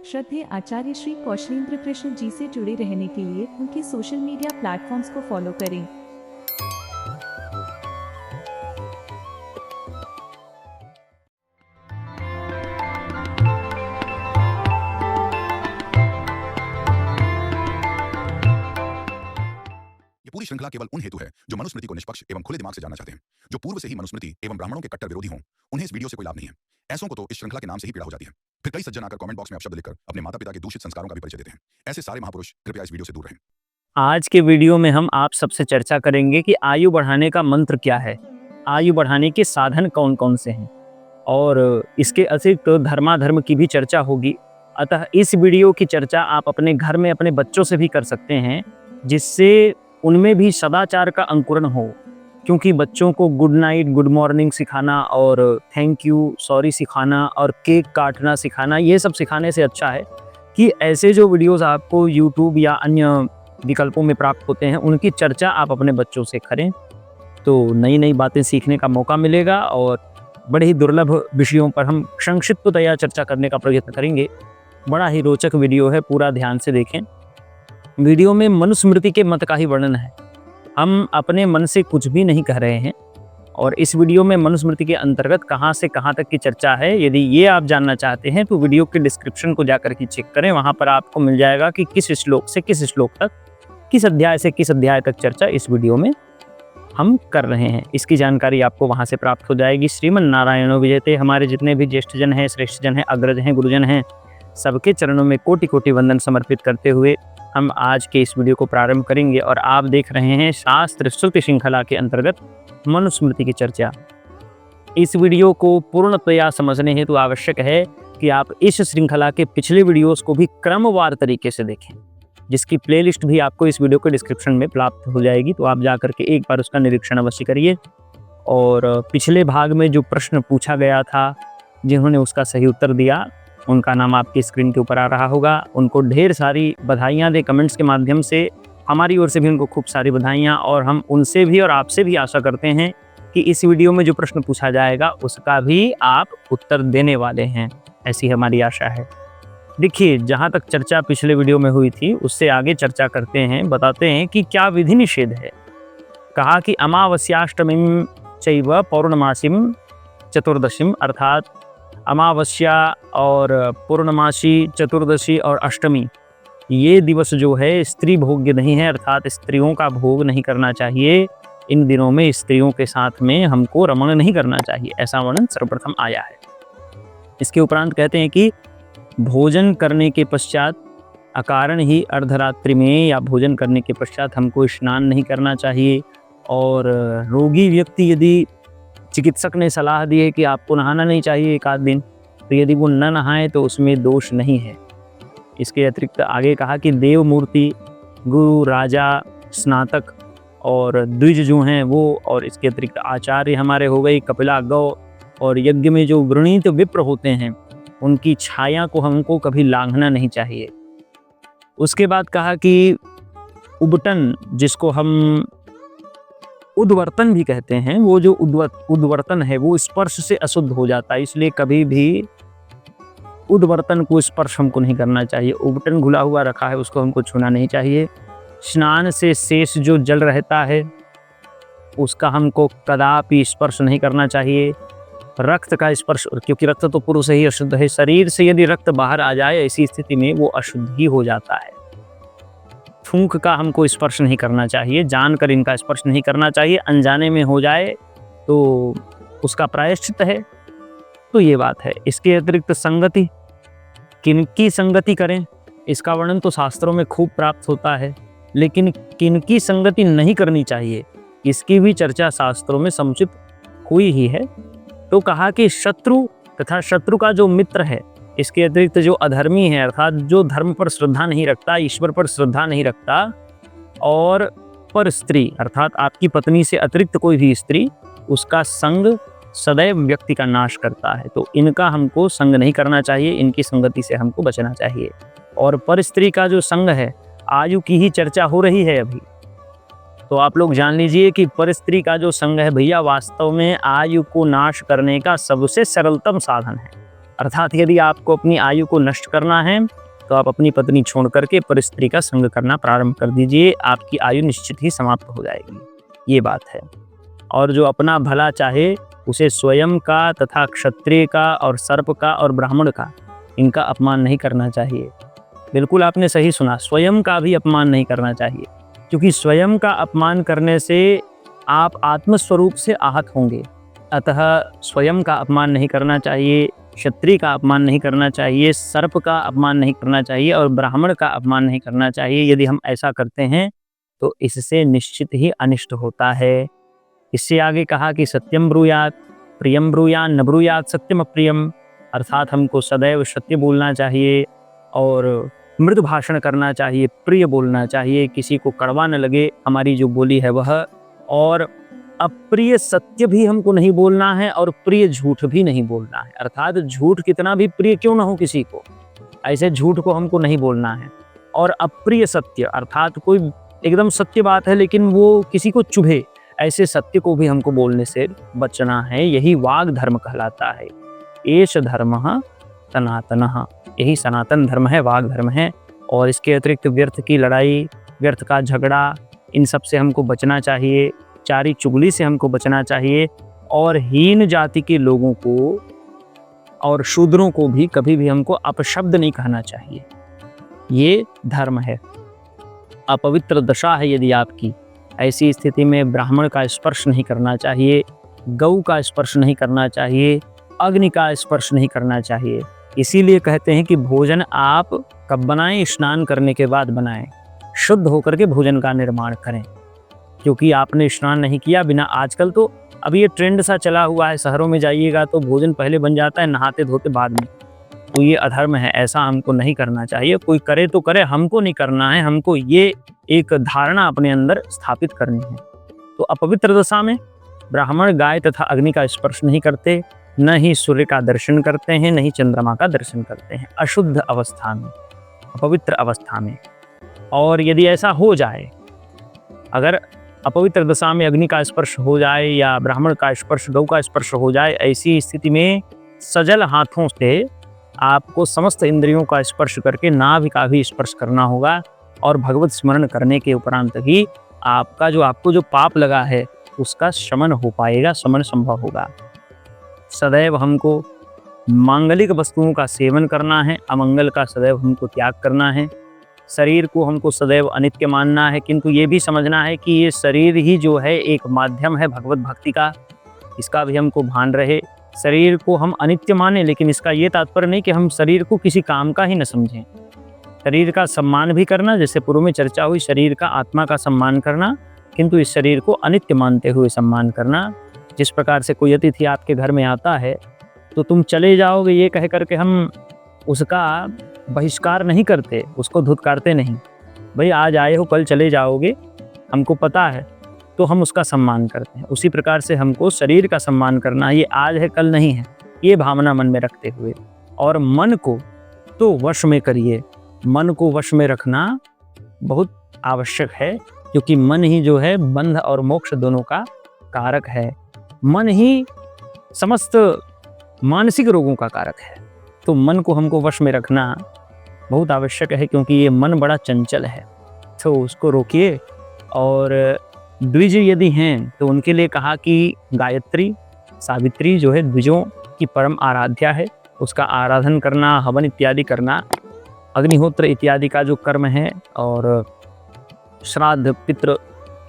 श्रद्धेय आचार्य श्री कौशलेंद्र कृष्ण जी से जुड़े रहने के लिए उनके सोशल मीडिया प्लेटफॉर्म्स को फॉलो करें। ये पूरी श्रृंखला केवल उन हेतु है जो मनुस्मृति को निष्पक्ष एवं खुले दिमाग से जानना चाहते हैं। जो पूर्व से ही मनुस्मृति एवं ब्राह्मणों के कट्टर विरोधी हों, उन्हें इस वीडियो से कोई लाभ नहीं है। ऐसों को तो इस श्रृंखला के नाम से ही पीड़ा हो जाती है। फिर कई सज्जन आकर कमेंट बॉक्स में अपशब्द लिखकर अपने माता पिता के दूषित संस्कारों का भी परिचय देते हैं। ऐसे सारे महापुरुष कृपया इस वीडियो से दूर रहें। आज के वीडियो में हम आप सबसे चर्चा करेंगे कि आयु बढ़ाने का मंत्र क्या है, आयु बढ़ाने के साधन कौन कौन से हैं और इसके अतिरिक्त धर्माधर्म की भी चर्चा होगी। अतः इस वीडियो की चर्चा आप अपने घर में अपने बच्चों से भी कर सकते हैं, जिससे उनमें भी सदाचार का अंकुरण हो। क्योंकि बच्चों को गुड नाइट, गुड मॉर्निंग सिखाना और थैंक यू, सॉरी सिखाना और केक काटना सिखाना, ये सब सिखाने से अच्छा है कि ऐसे जो वीडियोस आपको यूट्यूब या अन्य विकल्पों में प्राप्त होते हैं, उनकी चर्चा आप अपने बच्चों से करें तो नई नई बातें सीखने का मौका मिलेगा और बड़े ही दुर्लभ विषयों पर हम संक्षिप्ततया चर्चा करने का प्रयत्न करेंगे। बड़ा ही रोचक वीडियो है, पूरा ध्यान से देखें। वीडियो में मनुस्मृति के मत का ही वर्णन है, हम अपने मन से कुछ भी नहीं कह रहे हैं और इस वीडियो में मनुस्मृति के अंतर्गत कहाँ से कहाँ तक की चर्चा है, यदि ये आप जानना चाहते हैं तो वीडियो के डिस्क्रिप्शन को जाकर के चेक करें। वहाँ पर आपको मिल जाएगा कि किस श्लोक से किस श्लोक तक, किस अध्याय से किस अध्याय तक चर्चा इस वीडियो में हम कर रहे हैं। इसकी जानकारी आपको वहाँ से प्राप्त हो जाएगी। श्रीमन नारायणो विजयते। हमारे जितने भी ज्येष्ठ जन हैं, श्रेष्ठ जन हैं, अग्रज हैं, गुरुजन हैं, सबके चरणों में कोटि कोटि वंदन समर्पित करते हुए हम आज के इस वीडियो को प्रारंभ करेंगे। और आप देख रहे हैं शास्त्र श्रुति श्रृंखला के अंतर्गत मनुस्मृति की चर्चा। इस वीडियो को पूर्णतया समझने हेतु आवश्यक है कि आप इस श्रृंखला के पिछले वीडियोस को भी क्रमवार तरीके से देखें, जिसकी प्लेलिस्ट भी आपको इस वीडियो के डिस्क्रिप्शन में प्राप्त हो जाएगी। तो आप जाकर के एक बार उसका निरीक्षण अवश्य करिए। और पिछले भाग में जो प्रश्न पूछा गया था, जिन्होंने उसका सही उत्तर दिया, उनका नाम आपकी स्क्रीन के ऊपर आ रहा होगा। उनको ढेर सारी बधाइयाँ दें कमेंट्स के माध्यम से। हमारी ओर से भी उनको खूब सारी बधाइयाँ, और हम उनसे भी और आपसे भी आशा करते हैं कि इस वीडियो में जो प्रश्न पूछा जाएगा उसका भी आप उत्तर देने वाले हैं, ऐसी हमारी आशा है। देखिए, जहाँ तक चर्चा पिछले वीडियो में हुई थी उससे आगे चर्चा करते हैं, बताते हैं कि क्या विधि निषेध है। कहा कि अमावस्याष्टमीं चैव पौर्णमासीं चतुर्दशीम, अर्थात अमावस्या और पूर्णमासी, चतुर्दशी और अष्टमी, ये दिवस जो है स्त्री भोग्य नहीं है, अर्थात स्त्रियों का भोग नहीं करना चाहिए। इन दिनों में स्त्रियों के साथ में हमको रमण नहीं करना चाहिए, ऐसा वर्णन सर्वप्रथम आया है। इसके उपरांत कहते हैं कि भोजन करने के पश्चात अकारण ही अर्धरात्रि में या भोजन करने के पश्चात हमको स्नान नहीं करना चाहिए। और रोगी व्यक्ति, यदि चिकित्सक ने सलाह दी है कि आपको नहाना नहीं चाहिए एक आध दिन, तो यदि वो न नहाए तो उसमें दोष नहीं है। इसके अतिरिक्त आगे कहा कि देव मूर्ति, गुरु, राजा, स्नातक और द्विज जो हैं वो, और इसके अतिरिक्त आचार्य हमारे हो गए, कपिला, गौ, और यज्ञ में जो वृणीत विप्र होते हैं उनकी छाया को हमको कभी लांघना नहीं चाहिए। उसके बाद कहा कि उबटन, जिसको हम उद्वर्तन भी कहते हैं, वो जो उद्वर्तन है वो स्पर्श से अशुद्ध हो जाता है, इसलिए कभी भी उद्वर्तन को स्पर्श हमको नहीं करना चाहिए। उबटन घुला हुआ रखा है उसको हमको छूना नहीं चाहिए। स्नान से शेष जो जल रहता है उसका हमको कदापि स्पर्श नहीं करना चाहिए। रक्त का स्पर्श, क्योंकि रक्त तो पूर्व से ही अशुद्ध है, शरीर से यदि रक्त बाहर आ जाए ऐसी स्थिति में वो अशुद्ध ही हो जाता है। थूक का हमको स्पर्श नहीं करना चाहिए, जानकर इनका स्पर्श नहीं करना चाहिए। अनजाने में हो जाए तो उसका प्रायश्चित है। तो ये बात है। इसके अतिरिक्त संगति, किनकी संगति करें, इसका वर्णन तो शास्त्रों में खूब प्राप्त होता है, लेकिन किनकी संगति नहीं करनी चाहिए इसकी भी चर्चा शास्त्रों में समुचित हुई ही है। तो कहा कि शत्रु तथा शत्रु का जो मित्र है, इसके अतिरिक्त जो अधर्मी है, अर्थात जो धर्म पर श्रद्धा नहीं रखता, ईश्वर पर श्रद्धा नहीं रखता, और पर स्त्री अर्थात आपकी पत्नी से अतिरिक्त कोई भी स्त्री, उसका संग सदैव व्यक्ति का नाश करता है। तो इनका हमको संग नहीं करना चाहिए, इनकी संगति से हमको बचना चाहिए। और पर स्त्री का जो संग है, आयु की ही चर्चा हो रही है अभी, तो आप लोग जान लीजिए कि पर स्त्री का जो संग है भैया, वास्तव में आयु को नाश करने का सबसे सरलतम साधन है। अर्थात यदि आपको अपनी आयु को नष्ट करना है तो आप अपनी पत्नी छोड़ करके पर स्त्री का संग करना प्रारंभ कर दीजिए, आपकी आयु निश्चित ही समाप्त हो जाएगी। ये बात है। और जो अपना भला चाहे उसे स्वयं का तथा क्षत्रिय का और सर्प का और ब्राह्मण का, इनका अपमान नहीं करना चाहिए। बिल्कुल आपने सही सुना, स्वयं का भी अपमान नहीं करना चाहिए, क्योंकि स्वयं का अपमान करने से आप आत्मस्वरूप से आहत होंगे। अतः स्वयं का अपमान नहीं करना चाहिए, क्षत्रिय का अपमान नहीं करना चाहिए, सर्प का अपमान नहीं करना चाहिए और ब्राह्मण का अपमान नहीं करना चाहिए। यदि हम ऐसा करते हैं तो इससे निश्चित ही अनिष्ट होता है। इससे आगे कहा कि सत्यम ब्रूयात, प्रियम ब्रूयान, न ब्रूयात सत्यम अप्रियम, अर्थात हमको सदैव सत्य बोलना चाहिए और मृदु भाषण करना चाहिए, प्रिय बोलना चाहिए, किसी को कड़वा न लगे हमारी जो बोली है वह। और अप्रिय सत्य भी हमको नहीं बोलना है और प्रिय झूठ भी नहीं बोलना है। अर्थात झूठ कितना भी प्रिय क्यों ना हो किसी को, ऐसे झूठ को हमको नहीं बोलना है। और अप्रिय सत्य अर्थात कोई एकदम सत्य बात है लेकिन वो किसी को चुभे, ऐसे सत्य को भी हमको बोलने से बचना है। यही वाग धर्म कहलाता है। एष धर्मः सनातनः, यही सनातन धर्म है, वाग धर्म है। और इसके अतिरिक्त व्यर्थ की लड़ाई, व्यर्थ का झगड़ा, इन सब से हमको बचना चाहिए। चारी चुगली से हमको बचना चाहिए और हीन जाति के लोगों को और शूद्रों को भी कभी भी हमको अपशब्द नहीं कहना चाहिए। ये धर्म है। अपवित्र दशा है यदि आपकी, ऐसी स्थिति में ब्राह्मण का स्पर्श नहीं करना चाहिए, गौ का स्पर्श नहीं करना चाहिए, अग्नि का स्पर्श नहीं करना चाहिए। इसीलिए कहते हैं कि भोजन आप कब बनाएं? स्नान करने के बाद बनाएं। शुद्ध होकर के भोजन का निर्माण करें, क्योंकि आपने स्नान नहीं किया बिना, आजकल तो अभी ये ट्रेंड सा चला हुआ है, शहरों में जाइएगा तो भोजन पहले बन जाता है, नहाते धोते बाद में। तो ये अधर्म है, ऐसा हमको नहीं करना चाहिए। कोई करे तो करे, हमको नहीं करना है। हमको ये एक धारणा अपने अंदर स्थापित करनी है। तो अपवित्र दशा में ब्राह्मण गाय तथा अग्नि का स्पर्श नहीं करते, न ही सूर्य का दर्शन करते हैं, न ही चंद्रमा का दर्शन करते हैं, अशुद्ध अवस्था में, अपवित्र अवस्था में। और यदि ऐसा हो जाए, अगर अपवित्र दशा में अग्नि का स्पर्श हो जाए या ब्राह्मण का स्पर्श, गौ का स्पर्श हो जाए, ऐसी स्थिति में सजल हाथों से आपको समस्त इंद्रियों का स्पर्श करके नाभि का भी स्पर्श करना होगा और भगवत स्मरण करने के उपरांत ही आपको जो पाप लगा है उसका शमन हो पाएगा, शमन संभव होगा। सदैव हमको मांगलिक वस्तुओं का सेवन करना है, अमंगल का सदैव हमको त्याग करना है। शरीर को हमको सदैव अनित्य मानना है, किंतु ये भी समझना है कि ये शरीर ही जो है एक माध्यम है भगवत भक्ति का, इसका भी हमको भान रहे। शरीर को हम अनित्य माने, लेकिन इसका ये तात्पर्य नहीं कि हम शरीर को किसी काम का ही न समझें। शरीर का सम्मान भी करना, जैसे पूर्व में चर्चा हुई, शरीर का आत्मा का सम्मान करना, किंतु इस शरीर को अनित्य मानते हुए सम्मान करना। जिस प्रकार से कोई अतिथि आपके घर में आता है तो तुम चले जाओगे ये कह करके हम उसका बहिष्कार नहीं करते, उसको धुतकारते नहीं। भाई आज आए हो, कल चले जाओगे, हमको पता है, तो हम उसका सम्मान करते हैं। उसी प्रकार से हमको शरीर का सम्मान करना, ये आज है कल नहीं है, ये भावना मन में रखते हुए। और मन को तो वश में करिए, मन को वश में रखना बहुत आवश्यक है, क्योंकि मन ही जो है बंध और मोक्ष दोनों का कारक है। मन ही समस्त मानसिक रोगों का कारक है। तो मन को हमको वश में रखना बहुत आवश्यक है, क्योंकि ये मन बड़ा चंचल है, तो उसको रोकिए। और द्विज यदि हैं तो उनके लिए कहा कि गायत्री, सावित्री जो है द्विजों की परम आराध्या है, उसका आराधन करना, हवन इत्यादि करना, अग्निहोत्र इत्यादि का जो कर्म है और श्राद्ध पितृ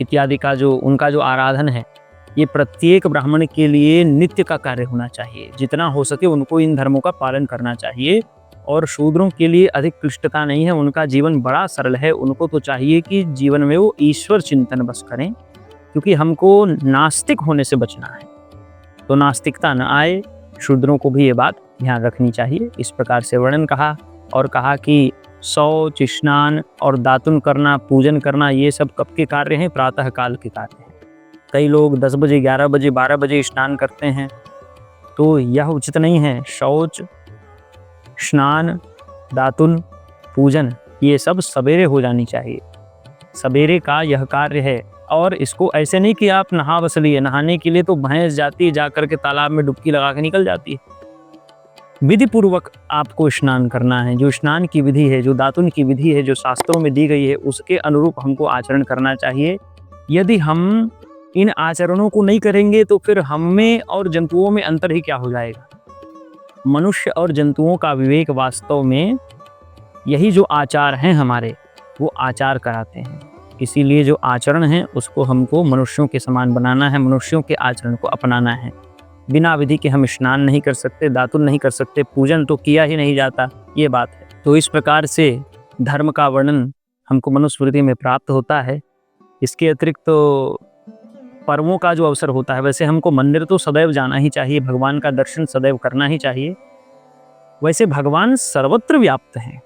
इत्यादि का जो उनका जो आराधन है, ये प्रत्येक ब्राह्मण के लिए नित्य का कार्य होना चाहिए। जितना हो सके उनको इन धर्मों का पालन करना चाहिए। और शूद्रों के लिए अधिक क्लिष्टता नहीं है, उनका जीवन बड़ा सरल है। उनको तो चाहिए कि जीवन में वो ईश्वर चिंतन बस करें, क्योंकि हमको नास्तिक होने से बचना है, तो नास्तिकता न आए। शूद्रों को भी ये बात ध्यान रखनी चाहिए। इस प्रकार से वर्णन कहा और कहा कि शौच, स्नान और दातुन करना, पूजन करना, ये सब कब के कार्य हैं? प्रातः काल के कार्य हैं। कई लोग 10 बजे, 11 बजे, 12 बजे स्नान करते हैं, तो यह उचित नहीं है। शौच, स्नान, दातुन, पूजन, ये सब सवेरे हो जानी चाहिए। सवेरे का यह कार्य है। और इसको ऐसे नहीं कि आप नहा बस लिए, नहाने के लिए तो भैंस जाती है, जा करके तालाब में डुबकी लगा के निकल जाती है। विधि पूर्वक आपको स्नान करना है। जो स्नान की विधि है, जो दातुन की विधि है, जो शास्त्रों में दी गई है, उसके अनुरूप हमको आचरण करना चाहिए। यदि हम इन आचरणों को नहीं करेंगे तो फिर हम में और जंतुओं में अंतर ही क्या हो जाएगा। मनुष्य और जंतुओं का विवेक वास्तव में यही जो आचार हैं हमारे, वो आचार कराते हैं। इसीलिए जो आचरण है उसको हमको मनुष्यों के समान बनाना है, मनुष्यों के आचरण को अपनाना है। बिना विधि के हम स्नान नहीं कर सकते, दातुन नहीं कर सकते, पूजन तो किया ही नहीं जाता, ये बात है। तो इस प्रकार से धर्म का वर्णन हमको मनुस्मृति में प्राप्त होता है। इसके अतिरिक्त तो पर्वों का जो अवसर होता है, वैसे हमको मंदिर तो सदैव जाना ही चाहिए, भगवान का दर्शन सदैव करना ही चाहिए। वैसे भगवान सर्वत्र व्याप्त हैं,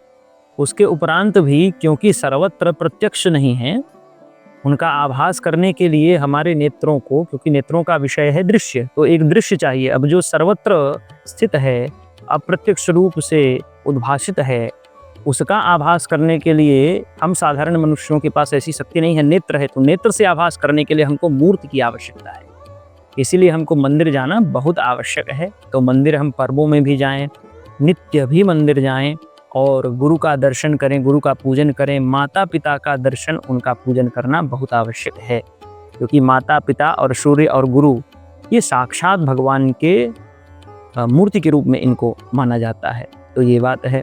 उसके उपरांत भी क्योंकि सर्वत्र प्रत्यक्ष नहीं है, उनका आभास करने के लिए हमारे नेत्रों को, क्योंकि नेत्रों का विषय है दृश्य, तो एक दृश्य चाहिए। अब जो सर्वत्र स्थित है, अप्रत्यक्ष रूप से उद्भासित है, उसका आभास करने के लिए हम साधारण मनुष्यों के पास ऐसी शक्ति नहीं है। नेत्र है तो नेत्र से आभास करने के लिए हमको मूर्ति की आवश्यकता है, इसीलिए हमको मंदिर जाना बहुत आवश्यक है। तो मंदिर हम पर्वों में भी जाएं, नित्य भी मंदिर जाएं और गुरु का दर्शन करें, गुरु का पूजन करें। माता पिता का दर्शन, उनका पूजन करना बहुत आवश्यक है, क्योंकि माता पिता और सूर्य और गुरु ये साक्षात भगवान के मूर्ति के रूप में इनको माना जाता है। तो ये बात है।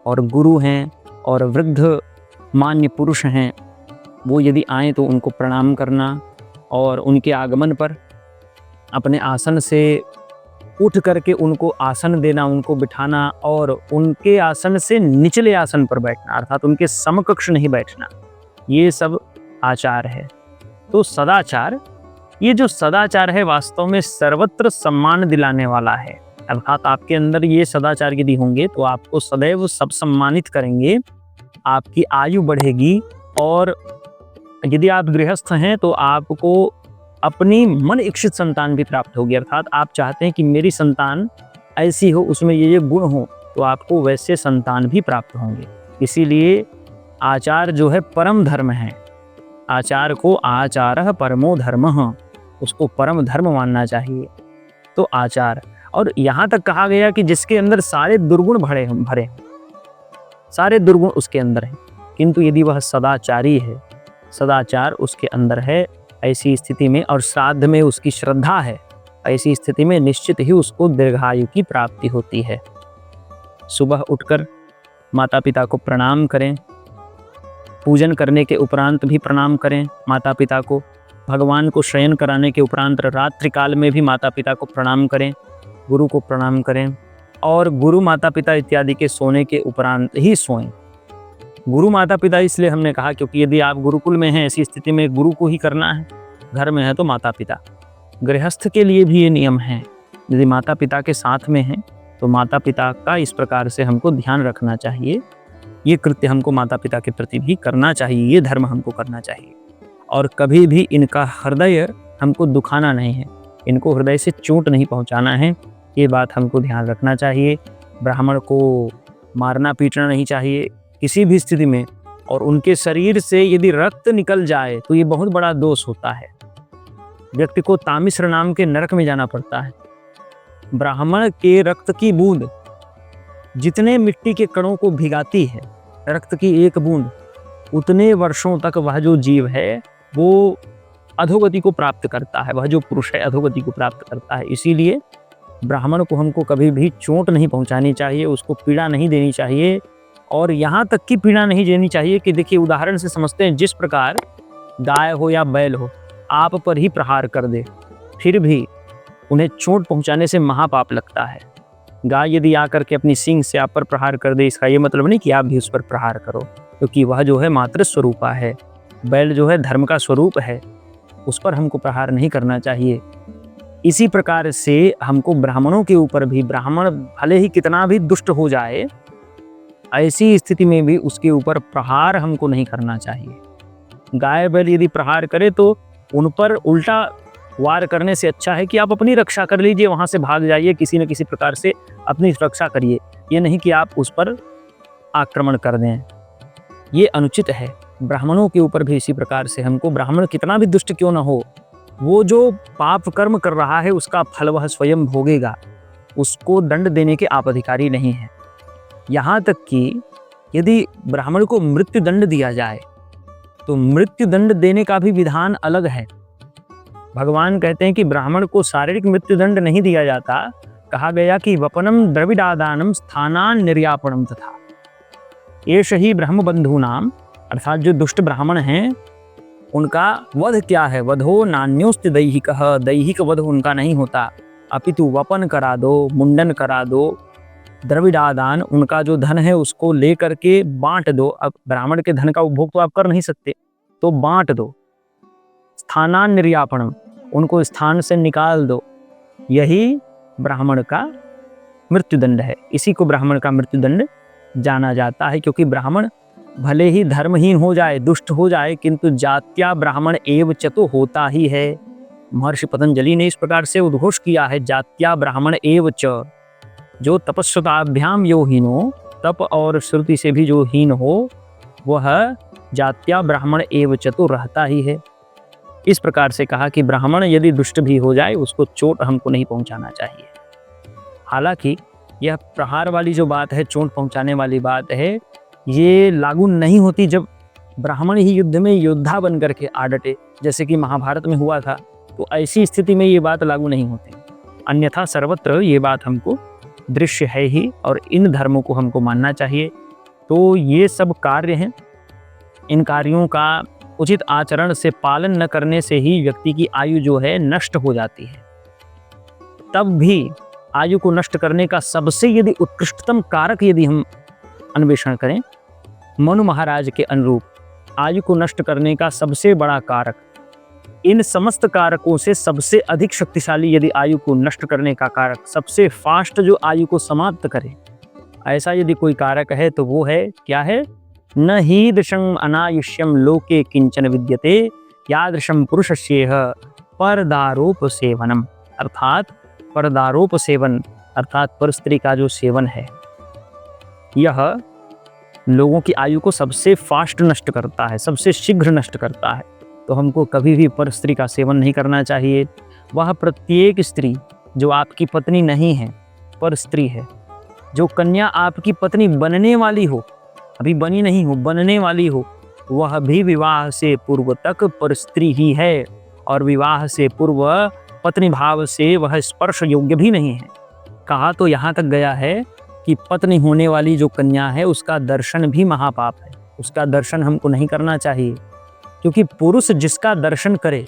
और गुरु हैं और वृद्ध मान्य पुरुष हैं, वो यदि आएँ तो उनको प्रणाम करना और उनके आगमन पर अपने आसन से उठ करके उनको आसन देना, उनको बिठाना और उनके आसन से निचले आसन पर बैठना, अर्थात उनके समकक्ष नहीं बैठना, ये सब आचार है। तो सदाचार, ये जो सदाचार है वास्तव में सर्वत्र सम्मान दिलाने वाला है। अर्थात आपके अंदर ये सदाचार यदि होंगे तो आपको सदैव सब सम्मानित करेंगे, आपकी आयु बढ़ेगी। और यदि आप गृहस्थ हैं तो आपको अपनी मन इच्छित संतान भी प्राप्त होगी। अर्थात आप चाहते हैं कि मेरी संतान ऐसी हो, उसमें ये गुण हो, तो आपको वैसे संतान भी प्राप्त होंगे। इसीलिए आचार जो है परम धर्म है। आचार को आचारः परमो धर्मः, उसको परम धर्म मानना चाहिए। तो आचार, और यहाँ तक कहा गया कि जिसके अंदर सारे दुर्गुण भरे, सारे दुर्गुण उसके अंदर हैं, किंतु यदि वह सदाचारी है, सदाचार उसके अंदर है, ऐसी स्थिति में, और श्राद्ध में उसकी श्रद्धा है, ऐसी स्थिति में निश्चित ही उसको दीर्घायु की प्राप्ति होती है। सुबह उठकर माता पिता को प्रणाम करें, पूजन करने के उपरांत भी प्रणाम करें माता पिता को, भगवान को शयन कराने के उपरांत रात्रि काल में भी माता पिता को प्रणाम करें, गुरु को प्रणाम करें, और गुरु माता पिता इत्यादि के सोने के उपरांत ही सोएं। गुरु माता पिता इसलिए हमने कहा क्योंकि यदि आप गुरुकुल में हैं, ऐसी स्थिति में गुरु को ही करना है, घर में है तो माता पिता। गृहस्थ के लिए भी ये नियम है, यदि माता पिता के साथ में हैं तो माता पिता का इस प्रकार से हमको ध्यान रखना चाहिए। ये कृत्य हमको माता पिता के प्रति भी करना चाहिए, ये धर्म हमको करना चाहिए। और कभी भी इनका हृदय हमको दुखाना नहीं है, इनको हृदय से चोट नहीं पहुंचाना है, ये बात हमको ध्यान रखना चाहिए। ब्राह्मण को मारना पीटना नहीं चाहिए किसी भी स्थिति में, और उनके शरीर से यदि रक्त निकल जाए तो ये बहुत बड़ा दोष होता है, व्यक्ति को तामिश्र नाम के नरक में जाना पड़ता है। ब्राह्मण के रक्त की बूंद जितने मिट्टी के कणों को भिगाती है, रक्त की एक बूंद, उतने वर्षों तक वह जो जीव है वो अधोगति को प्राप्त करता है, वह जो पुरुष है अधोगति को प्राप्त करता है। इसीलिए ब्राह्मण को हमको कभी भी चोट नहीं पहुंचानी चाहिए, उसको पीड़ा नहीं देनी चाहिए, और यहाँ तक की पीड़ा नहीं देनी चाहिए कि देखिए उदाहरण से समझते हैं, जिस प्रकार गाय हो या बैल हो आप पर ही प्रहार कर दे, फिर भी उन्हें चोट पहुंचाने से महापाप लगता है। गाय यदि आकर के अपनी सींग से आप पर प्रहार कर दे, इसका ये मतलब नहीं कि आप भी उस पर प्रहार करो, क्योंकि वह जो है मातृ स्वरूपा है, बैल जो है धर्म का स्वरूप है, उस पर हमको प्रहार नहीं करना चाहिए। इसी प्रकार से हमको ब्राह्मणों के ऊपर भी, ब्राह्मण भले ही कितना भी दुष्ट हो जाए, ऐसी स्थिति में भी उसके ऊपर प्रहार हमको नहीं करना चाहिए। गाय बैल यदि प्रहार करे तो उन पर उल्टा वार करने से अच्छा है कि आप अपनी रक्षा कर लीजिए, वहाँ से भाग जाइए, किसी न किसी प्रकार से अपनी रक्षा करिए, ये नहीं कि आप उस पर आक्रमण कर दें, ये अनुचित है। ब्राह्मणों के ऊपर भी इसी प्रकार से हमको, ब्राह्मण कितना भी दुष्ट क्यों न हो, वो जो पाप कर्म कर रहा है उसका फल वह स्वयं भोगेगा, उसको दंड देने के आप अधिकारी नहीं हैं। यहाँ तक कि यदि ब्राह्मण को मृत्यु दंड दिया जाए तो मृत्यु दंड देने का भी विधान अलग है। भगवान कहते हैं कि ब्राह्मण को शारीरिक मृत्यु दंड नहीं दिया जाता। कहा गया कि वपनम द्रविडादानम स्थानान निर्यापणम तथा एष ही ब्रह्म बंधूनाम, अर्थात जो दुष्ट ब्राह्मण हैं उनका वध क्या है? वधो नान्योस्त दैहिकः, दैहिक वध उनका नहीं होता, अपितु वपन करा दो, मुंडन करा दो, द्रविडादान, उनका जो धन है उसको ले करके बांट दो। अब ब्राह्मण के धन का उपभोग तो आप कर नहीं सकते, तो बांट दो। स्थानान निर्यापणम, उनको स्थान से निकाल दो। यही ब्राह्मण का मृत्युदंड है। इसी को ब्राह्मण का मृत्युदंड जाना जाता है, क्योंकि ब्राह्मण भले ही धर्महीन हो जाए, दुष्ट हो जाए, किंतु जात्या ब्राह्मण एव च तो होता ही है। महर्षि पतंजलि ने इस प्रकार से उद्घोष किया है, जात्या ब्राह्मण एव च, जो तपस्वताभ्याम यो हीनो, तप और श्रुति से भी जो हीन हो वह जात्या ब्राह्मण एव च तो रहता ही है। इस प्रकार से कहा कि ब्राह्मण यदि दुष्ट भी हो जाए उसको चोट हमको नहीं पहुंचाना चाहिए। हालांकि यह प्रहार वाली जो बात है, चोट पहुंचाने वाली बात है, ये लागू नहीं होती जब ब्राह्मण ही युद्ध में योद्धा बन करके आ डटे, जैसे कि महाभारत में हुआ था। तो ऐसी स्थिति में ये बात लागू नहीं होती। अन्यथा सर्वत्र ये बात हमको दृश्य है ही, और इन धर्मों को हमको मानना चाहिए। तो ये सब कार्य हैं, इन कार्यों का उचित आचरण से पालन न करने से ही व्यक्ति की आयु जो है नष्ट हो जाती है। तब भी आयु को नष्ट करने का सबसे यदि उत्कृष्टतम कारक यदि हम अन्वेषण करें, मनु महाराज के अनुरूप आयु को नष्ट करने का सबसे बड़ा कारक, इन समस्त कारकों से सबसे अधिक शक्तिशाली यदि आयु को नष्ट करने का कारक, सबसे फास्ट जो आयु को समाप्त करे, ऐसा यदि कोई कारक है तो वो है, क्या है? न हीदृशं अनायुष्यम लोके किंचन विद्यते यादृशं पुरुषस्येह परदारोप सेवनम, अर्थात परदारोप सेवन, अर्थात पर स्त्री का जो सेवन है, यह लोगों की आयु को सबसे फास्ट नष्ट करता है, सबसे शीघ्र नष्ट करता है। तो हमको कभी भी पर स्त्री का सेवन नहीं करना चाहिए। वह प्रत्येक स्त्री जो आपकी पत्नी नहीं है, पर स्त्री है, जो कन्या आपकी पत्नी बनने वाली हो, अभी बनी नहीं हो, बनने वाली हो, वह भी विवाह से पूर्व तक पर स्त्री ही है, और विवाह से पूर्व पत्नी भाव से वह स्पर्श योग्य भी नहीं है। कहा तो यहाँ तक गया है कि पत्नी होने वाली जो कन्या है उसका दर्शन भी महापाप है, उसका दर्शन हमको नहीं करना चाहिए। क्योंकि पुरुष जिसका दर्शन करे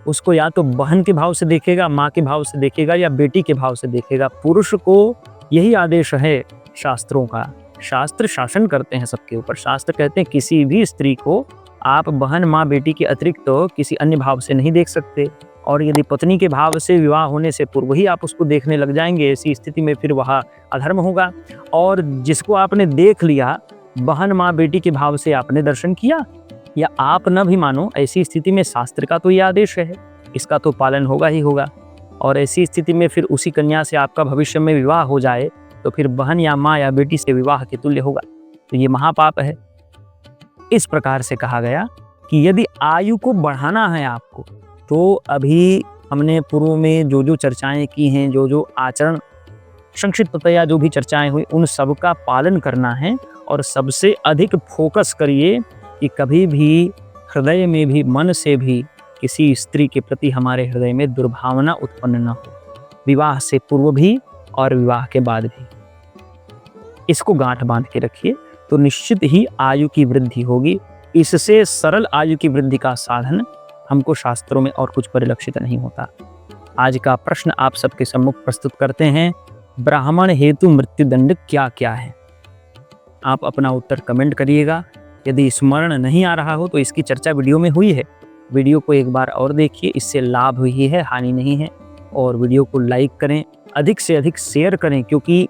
उसको या तो बहन के भाव से देखेगा, माँ के भाव से देखेगा, या बेटी के भाव से देखेगा। पुरुष को यही आदेश है शास्त्रों का, शास्त्र शासन करते हैं सबके ऊपर। शास्त्र कहते हैं किसी भी स्त्री को आप बहन, माँ, बेटी के अतिरिक्त तो किसी अन्य भाव से नहीं देख सकते, और यदि पत्नी के भाव से विवाह होने से पूर्व ही आप उसको देखने लग जाएंगे, ऐसी स्थिति में फिर वह अधर्म होगा। और जिसको आपने देख लिया, बहन, माँ, बेटी के भाव से आपने दर्शन किया, या आप न भी मानो, ऐसी स्थिति में शास्त्र का तो ये आदेश है, इसका तो पालन होगा ही होगा। और ऐसी स्थिति में फिर उसी कन्या से आपका भविष्य में विवाह हो जाए तो फिर बहन या माँ या बेटी से विवाह के तुल्य होगा, तो ये महापाप है। इस प्रकार से कहा गया कि यदि आयु को बढ़ाना है आपको, तो अभी हमने पूर्व में जो जो चर्चाएं की हैं, जो जो आचरण संक्षिप्ततया जो भी चर्चाएं हुई, उन सब का पालन करना है। और सबसे अधिक फोकस करिए कि कभी भी हृदय में भी, मन से भी किसी स्त्री के प्रति हमारे हृदय में दुर्भावना उत्पन्न न हो, विवाह से पूर्व भी और विवाह के बाद भी। इसको गांठ बांध के रखिए, तो निश्चित ही आयु की वृद्धि होगी। इससे सरल आयु की वृद्धि का साधन हमको शास्त्रों में और कुछ परिलक्षित नहीं होता। आज का प्रश्न आप सबके सम्मुख प्रस्तुत करते हैं, ब्राह्मण हेतु मृत्युदंड क्या क्या है? आप अपना उत्तर कमेंट करिएगा। यदि स्मरण नहीं आ रहा हो तो इसकी चर्चा वीडियो में हुई है, वीडियो को एक बार और देखिए, इससे लाभ हुई है, हानि नहीं है। और वीडियो को लाइक करें, अधिक से अधिक शेयर करें, क्योंकि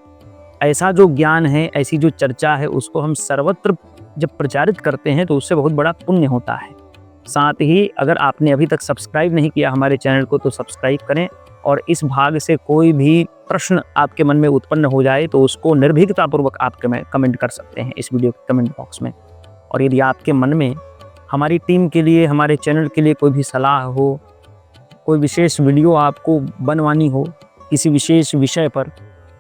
ऐसा जो ज्ञान है, ऐसी जो चर्चा है, उसको हम सर्वत्र जब प्रचारित करते हैं तो उससे बहुत बड़ा पुण्य होता है। साथ ही अगर आपने अभी तक सब्सक्राइब नहीं किया हमारे चैनल को तो सब्सक्राइब करें, और इस भाग से कोई भी प्रश्न आपके मन में उत्पन्न हो जाए तो उसको निर्भीकतापूर्वक आप कमेंट कर सकते हैं इस वीडियो के कमेंट बॉक्स में। और यदि आपके मन में हमारी टीम के लिए, हमारे चैनल के लिए कोई भी सलाह हो, कोई विशेष वीडियो आपको बनवानी हो किसी विशेष विषय पर,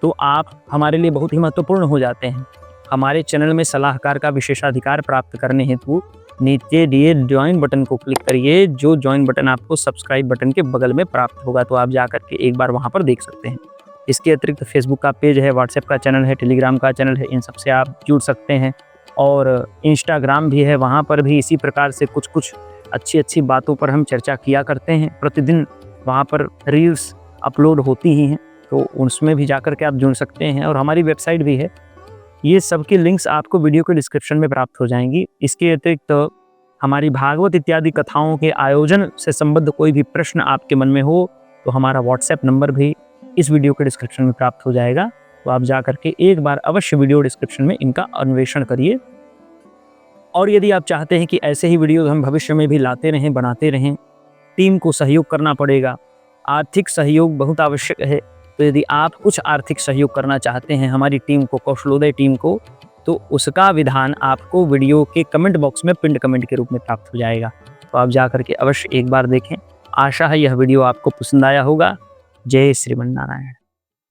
तो आप हमारे लिए बहुत ही महत्वपूर्ण हो जाते हैं। हमारे चैनल में सलाहकार का विशेषाधिकार प्राप्त करने हेतु नीचे दिए ज्वाइन बटन को क्लिक करिए, जो ज्वाइन बटन आपको सब्सक्राइब बटन के बगल में प्राप्त होगा, तो आप जा करके एक बार वहाँ पर देख सकते हैं। इसके अतिरिक्त फेसबुक का पेज है, व्हाट्सएप का चैनल है, टेलीग्राम का चैनल है, इन सबसे आप जुड़ सकते हैं। और इंस्टाग्राम भी है, वहाँ पर भी इसी प्रकार से कुछ अच्छी बातों पर हम चर्चा किया करते हैं। प्रतिदिन वहाँ पर रील्स अपलोड होती ही हैं, तो उसमें भी जाकर के आप जुड़ सकते हैं। और हमारी वेबसाइट भी है, ये सब की लिंक्स आपको वीडियो के डिस्क्रिप्शन में प्राप्त हो जाएंगी। इसके अतिरिक्त हमारी भागवत इत्यादि कथाओं के आयोजन से संबद्ध कोई भी प्रश्न आपके मन में हो तो हमारा व्हाट्सएप नंबर भी इस वीडियो के डिस्क्रिप्शन में प्राप्त हो जाएगा, तो आप जा करके एक बार अवश्य वीडियो डिस्क्रिप्शन में इनका अन्वेषण करिए। और यदि आप चाहते हैं कि ऐसे ही वीडियो हम भविष्य में भी लाते रहें, बनाते रहें, टीम को सहयोग करना पड़ेगा, आर्थिक सहयोग बहुत आवश्यक है। तो यदि आप कुछ आर्थिक सहयोग करना चाहते हैं हमारी टीम को, कौशलोदय टीम को, तो उसका विधान आपको वीडियो के कमेंट बॉक्स में पिंड कमेंट के रूप में प्राप्त हो जाएगा, तो आप जा करके अवश्य एक बार देखें। आशा है यह वीडियो आपको पसंद आया होगा। जय श्रीमन नारायण।